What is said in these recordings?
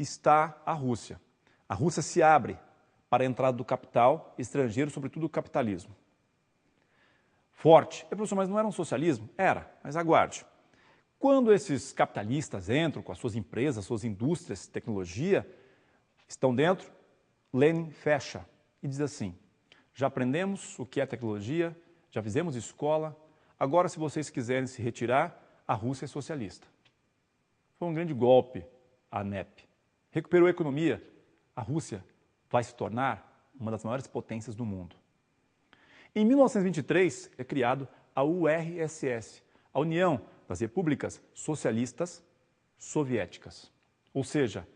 está a Rússia. A Rússia se abre para a entrada do capital estrangeiro, sobretudo o capitalismo. Forte. Professor, mas não era um socialismo? Era, mas aguarde. Quando esses capitalistas entram com as suas empresas, suas indústrias, tecnologia, estão dentro, Lenin fecha e diz assim: já aprendemos o que é tecnologia, já fizemos escola, agora se vocês quiserem se retirar, a Rússia é socialista. Foi um grande golpe a NEP. Recuperou a economia, a Rússia vai se tornar uma das maiores potências do mundo. Em 1923 é criado a URSS, a União das Repúblicas Socialistas Soviéticas. Ou seja,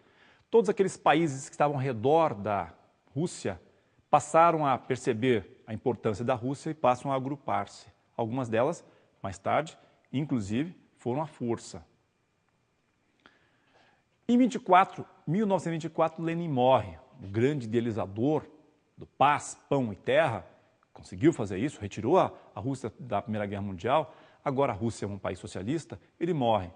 todos aqueles países que estavam ao redor da Rússia passaram a perceber a importância da Rússia e passam a agrupar-se. Algumas delas, mais tarde, inclusive, foram à força. Em 1924, Lenin morre, o grande idealizador do paz, pão e terra, conseguiu fazer isso, retirou a Rússia da Primeira Guerra Mundial, agora a Rússia é um país socialista, ele morre.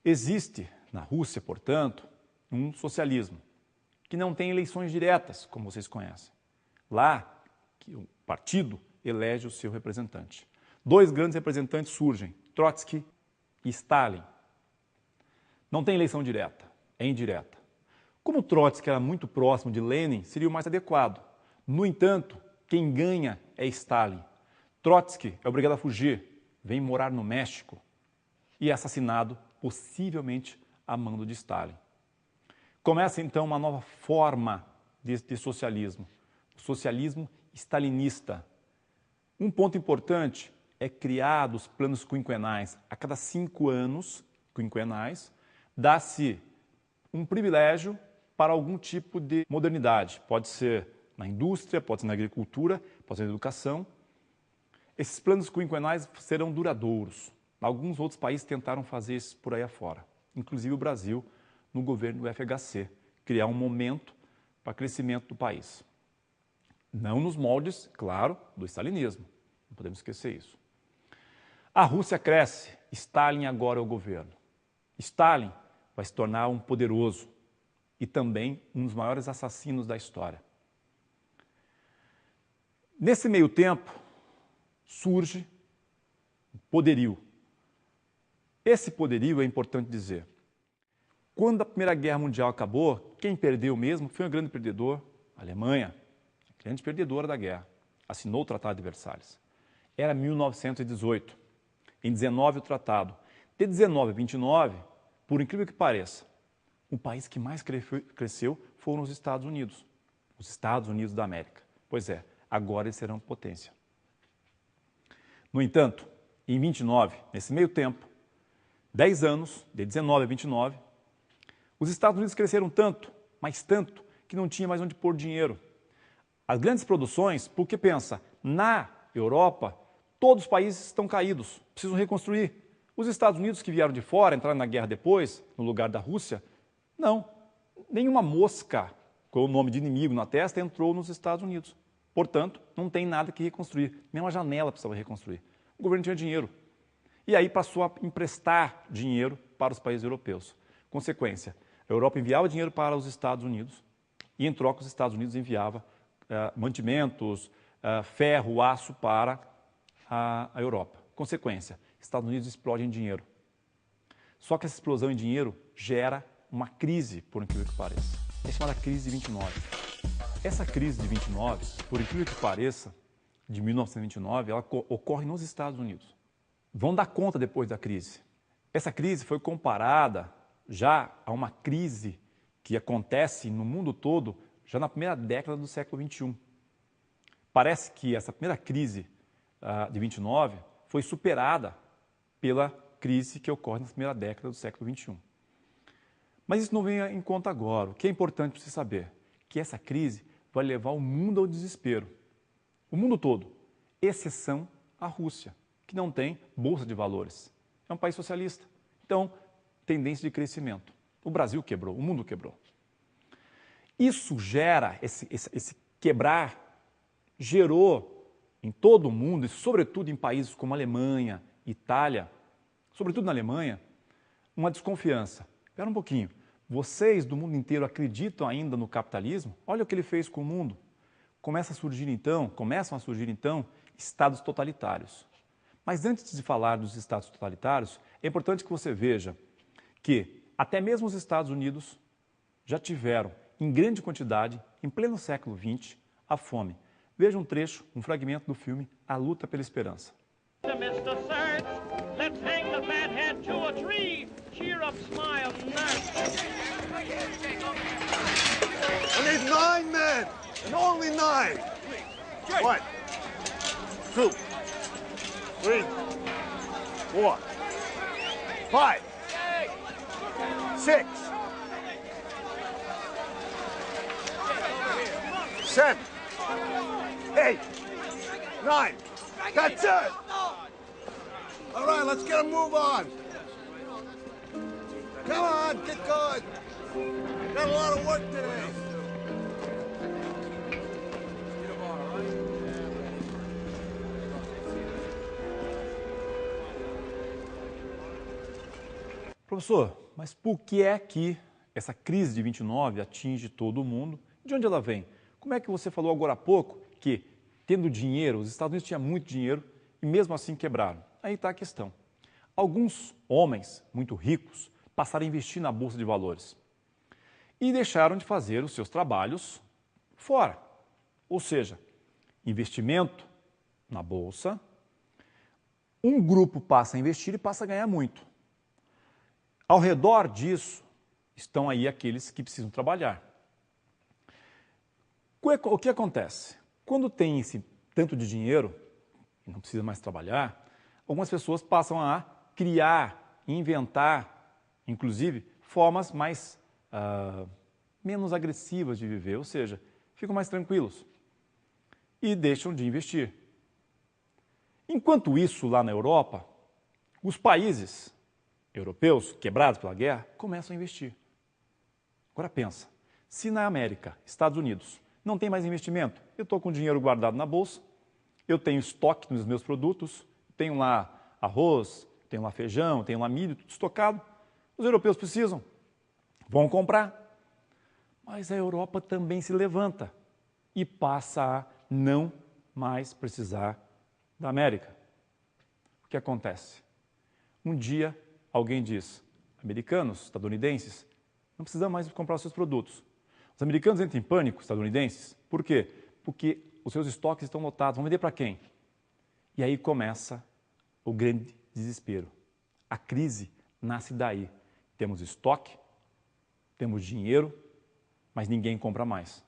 Existe na Rússia, portanto, um socialismo que não tem eleições diretas, como vocês conhecem. Lá, que o partido elege o seu representante. Dois grandes representantes surgem, Trotsky e Stalin. Não tem eleição direta, é indireta. Como Trotsky era muito próximo de Lenin, seria o mais adequado. No entanto, quem ganha é Stalin. Trotsky é obrigado a fugir, vem morar no México e é assassinado, possivelmente a mando de Stalin. Começa então uma nova forma de socialismo, o socialismo stalinista. Um ponto importante é criar os planos quinquenais. A cada 5 anos quinquenais, dá-se um privilégio para algum tipo de modernidade. Pode ser na indústria, pode ser na agricultura, pode ser na educação. Esses planos quinquenais serão duradouros. Alguns outros países tentaram fazer isso por aí afora, inclusive o Brasil, no governo do FHC, criar um momento para crescimento do país. Não nos moldes, claro, do stalinismo, não podemos esquecer isso. A Rússia cresce, Stalin agora é o governo. Stalin vai se tornar um poderoso e também um dos maiores assassinos da história. Nesse meio tempo, surge o poderio. Esse poderio é importante dizer. Quando a Primeira Guerra Mundial acabou, quem perdeu mesmo foi um grande perdedor, a Alemanha, grande perdedora da guerra, assinou o Tratado de Versalhes. Era 1918. Em 19 o tratado. De 19 a 29, por incrível que pareça, o país que mais cresceu foram os Estados Unidos. Os Estados Unidos da América. Pois é, agora eles serão potência. No entanto, em 29, nesse meio tempo, 10 anos, de 19 a 29, os Estados Unidos cresceram tanto, mas tanto, que não tinha mais onde pôr dinheiro. As grandes produções, porque pensa, na Europa, todos os países estão caídos, precisam reconstruir. Os Estados Unidos que vieram de fora, entraram na guerra depois, no lugar da Rússia, não. Nenhuma mosca com o nome de inimigo na testa entrou nos Estados Unidos. Portanto, não tem nada que reconstruir, nem uma janela precisava reconstruir. O governo tinha dinheiro. E aí passou a emprestar dinheiro para os países europeus. Consequência, a Europa enviava dinheiro para os Estados Unidos e, em troca, os Estados Unidos enviavam mantimentos, ferro, aço para a Europa. Consequência, Estados Unidos explodem em dinheiro. Só que essa explosão em dinheiro gera uma crise, por incrível que pareça. É chamada crise de 29. Essa crise de 29, por incrível que pareça, de 1929, ela ocorre nos Estados Unidos. Vão dar conta depois da crise. Essa crise foi comparada já a uma crise que acontece no mundo todo já na primeira década do século XXI. Parece que essa primeira crise de 29 foi superada pela crise que ocorre na primeira década do século XXI. Mas isso não vem em conta agora. O que é importante para você saber? Que essa crise vai levar o mundo ao desespero. O mundo todo, exceção a Rússia, que não tem bolsa de valores. É um país socialista. Então, tendência de crescimento. O Brasil quebrou, o mundo quebrou. Isso gera, esse quebrar, gerou em todo o mundo, e sobretudo em países como Alemanha, Itália, sobretudo na Alemanha, uma desconfiança. Espera um pouquinho, Vocês do mundo inteiro acreditam ainda no capitalismo? Olha o que ele fez com o mundo. Começam a surgir então estados totalitários. Mas antes de falar dos estados totalitários, é importante que você veja que até mesmo os Estados Unidos já tiveram, em grande quantidade, em pleno século XX, a fome. Veja um trecho, um fragmento do filme A Luta pela Esperança. Mr. Search, let's hang the fat hat to a tree. Cheer up, smile, nurse. I need 9 men, and only 9. 1, 2, 3, 4, 5, 6, 7, 8, 9. That's it. All right, let's get a move on. Come on, get going. Got a lot of work today. Professor, mas por que é que essa crise de 29 atinge todo mundo? De onde ela vem? Como é que você falou agora há pouco que, tendo dinheiro, os Estados Unidos tinham muito dinheiro e mesmo assim quebraram? Aí está a questão. Alguns homens muito ricos passaram a investir na Bolsa de Valores e deixaram de fazer os seus trabalhos fora. Ou seja, investimento na Bolsa, um grupo passa a investir e passa a ganhar muito. Ao redor disso estão aí aqueles que precisam trabalhar. O que acontece? Quando tem esse tanto de dinheiro, e não precisa mais trabalhar, algumas pessoas passam a criar, inventar, inclusive, formas mais menos agressivas de viver, ou seja, ficam mais tranquilos e deixam de investir. Enquanto isso, lá na Europa, os países europeus, quebrados pela guerra, começam a investir. Agora pensa, se na América, Estados Unidos, não tem mais investimento, eu estou com dinheiro guardado na bolsa, eu tenho estoque nos meus produtos, tenho lá arroz, tenho lá feijão, tenho lá milho, tudo estocado, os europeus precisam, vão comprar. Mas a Europa também se levanta e passa a não mais precisar da América. O que acontece? Um dia, alguém diz, americanos, estadunidenses, não precisam mais comprar os seus produtos. Os americanos entram em pânico, estadunidenses. Por quê? Porque os seus estoques estão lotados. Vão vender para quem? E aí começa o grande desespero. A crise nasce daí. Temos estoque, temos dinheiro, mas ninguém compra mais.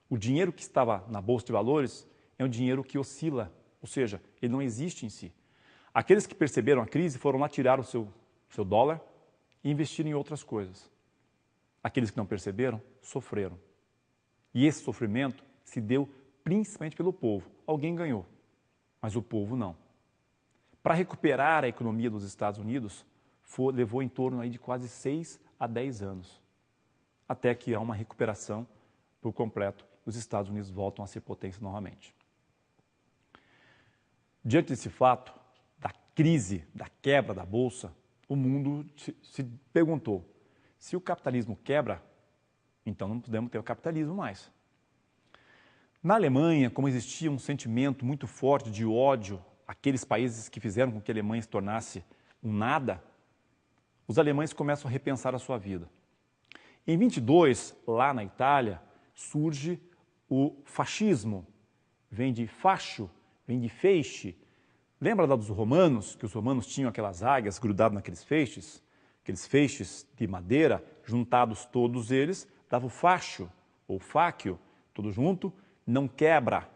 O dinheiro que estava na Bolsa de Valores é um dinheiro que oscila, ou seja, ele não existe em si. Aqueles que perceberam a crise foram lá tirar o seu dólar e investiram em outras coisas. Aqueles que não perceberam, sofreram. E esse sofrimento se deu principalmente pelo povo. Alguém ganhou, mas o povo não. Para recuperar a economia dos Estados Unidos, levou em torno aí de quase 6 a 10 anos, até que há uma recuperação por completo e os Estados Unidos voltam a ser potência novamente. Diante desse fato, da crise, da quebra da Bolsa, o mundo se perguntou, se o capitalismo quebra, então não podemos ter o capitalismo mais. Na Alemanha, como existia um sentimento muito forte de ódio àqueles países que fizeram com que a Alemanha se tornasse um nada, os alemães começam a repensar a sua vida. Em 22, lá na Itália, surge o fascismo. Vem de fascio, vem de feixe. Lembra dos romanos, que os romanos tinham aquelas águias grudadas naqueles feixes? Aqueles feixes de madeira, juntados todos eles, dava o fascio, ou fáquio, tudo junto, não quebra.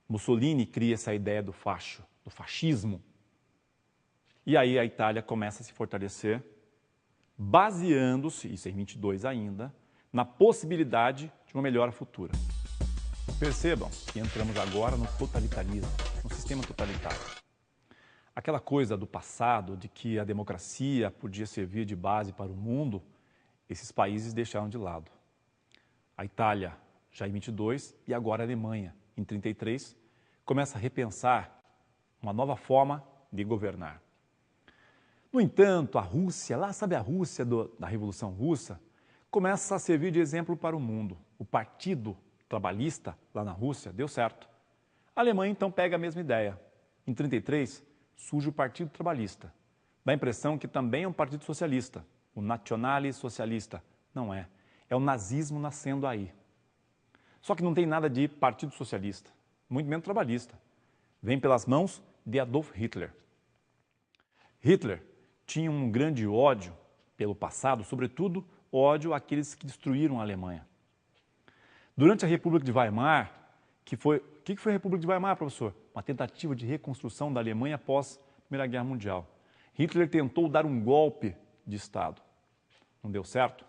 Mussolini cria essa ideia do fascio, do fascismo. E aí a Itália começa a se fortalecer, baseando-se, isso é em 22 ainda, na possibilidade de uma melhora futura. Percebam que entramos agora no totalitarismo, no sistema totalitário. Aquela coisa do passado, de que a democracia podia servir de base para o mundo, esses países deixaram de lado. A Itália, já em 22, e agora a Alemanha, em 33, começa a repensar uma nova forma de governar. No entanto, a Rússia, lá sabe a Rússia da Revolução Russa, começa a servir de exemplo para o mundo. O Partido Trabalhista, lá na Rússia, deu certo. A Alemanha, então, pega a mesma ideia. Em 1933, surge o Partido Trabalhista. Dá a impressão que também é um partido socialista. O nacional-socialista. Não é. É o nazismo nascendo aí. Só que não tem nada de partido socialista, muito menos trabalhista. Vem pelas mãos de Adolf Hitler. Hitler tinha um grande ódio pelo passado, sobretudo ódio àqueles que destruíram a Alemanha. Durante a República de Weimar, o que foi a República de Weimar, professor? Uma tentativa de reconstrução da Alemanha após a Primeira Guerra Mundial. Hitler tentou dar um golpe de Estado. Não deu certo.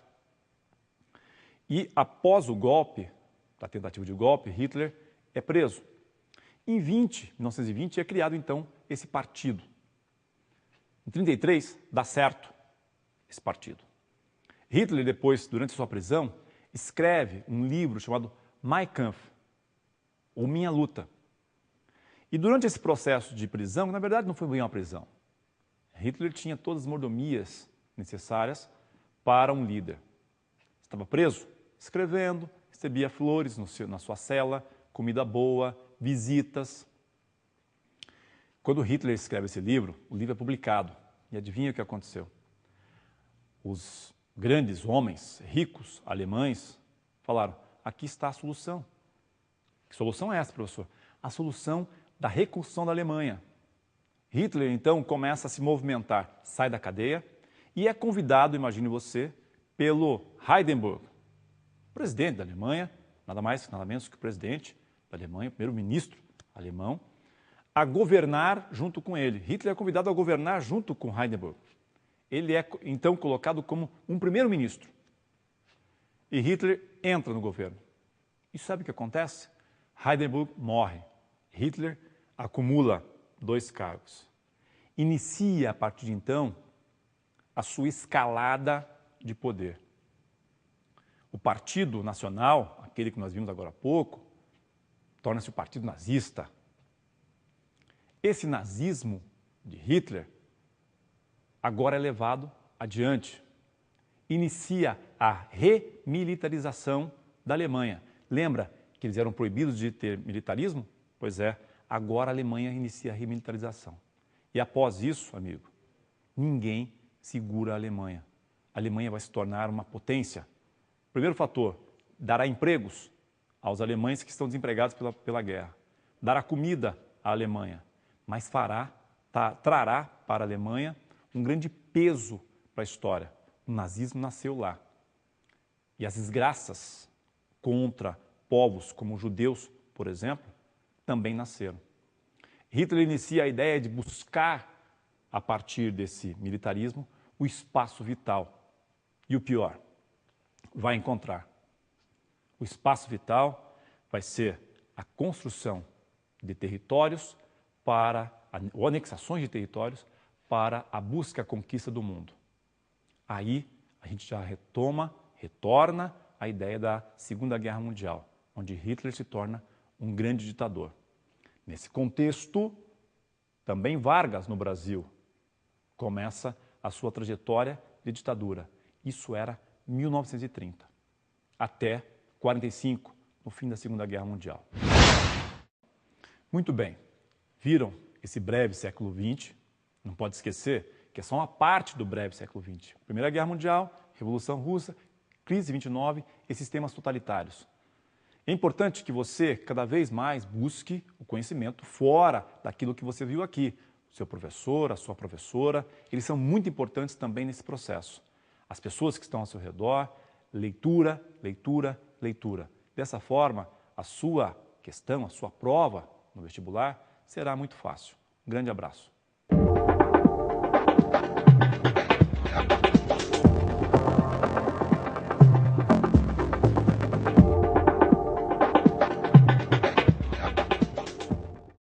E após o golpe, a tentativa de golpe, Hitler é preso. Em 1920, é criado então esse partido. Em 1933, dá certo esse partido. Hitler, depois, durante a sua prisão, escreve um livro chamado Mein Kampf, ou Minha Luta. E durante esse processo de prisão, na verdade não foi bem uma prisão, Hitler tinha todas as mordomias necessárias para um líder. Estava preso, escrevendo, recebia flores na sua cela, comida boa, visitas. Quando Hitler escreve esse livro, o livro é publicado. E adivinha o que aconteceu? Os grandes homens, ricos, alemães, falaram, aqui está a solução. Que solução é essa, professor? A solução da reconstrução da Alemanha. Hitler, então, começa a se movimentar, sai da cadeia e é convidado, imagine você, pelo Hindenburg, presidente da Alemanha, nada mais, nada menos que o presidente da Alemanha, primeiro-ministro alemão, a governar junto com ele. Hitler é convidado a governar junto com Hindenburg. Ele é, então, colocado como um primeiro-ministro. E Hitler entra no governo. E sabe o que acontece? Hindenburg morre. Hitler acumula 2 cargos. Inicia, a partir de então, a sua escalada de poder. O Partido Nacional, aquele que nós vimos agora há pouco, torna-se o Partido Nazista. Esse nazismo de Hitler agora é levado adiante. Inicia a remilitarização da Alemanha. Lembra que eles eram proibidos de ter militarismo? Pois é, agora a Alemanha inicia a remilitarização. E após isso, amigo, ninguém segura a Alemanha. A Alemanha vai se tornar uma potência. Primeiro fator, dará empregos aos alemães que estão desempregados pela guerra. Dará comida à Alemanha, mas trará para a Alemanha um grande peso para a história. O nazismo nasceu lá. E as desgraças contra povos como os judeus, por exemplo, também nasceram. Hitler inicia a ideia de buscar, a partir desse militarismo, o espaço vital. E o pior, vai encontrar. O espaço vital vai ser a construção de territórios ou anexações de territórios para a busca e a conquista do mundo. Aí a gente já retorna à ideia da Segunda Guerra Mundial, onde Hitler se torna um grande ditador. Nesse contexto, também Vargas, no Brasil, começa a sua trajetória de ditadura. Isso era 1930, até 45, no fim da Segunda Guerra Mundial. Muito bem, viram esse breve século XX? Não pode esquecer que é só uma parte do breve século XX. Primeira Guerra Mundial, Revolução Russa, crise de 29 e sistemas totalitários. É importante que você, cada vez mais, busque o conhecimento fora daquilo que você viu aqui. O seu professor, a sua professora, eles são muito importantes também nesse processo. As pessoas que estão ao seu redor, leitura, leitura, leitura. Dessa forma, a sua questão, a sua prova no vestibular será muito fácil. Um grande abraço.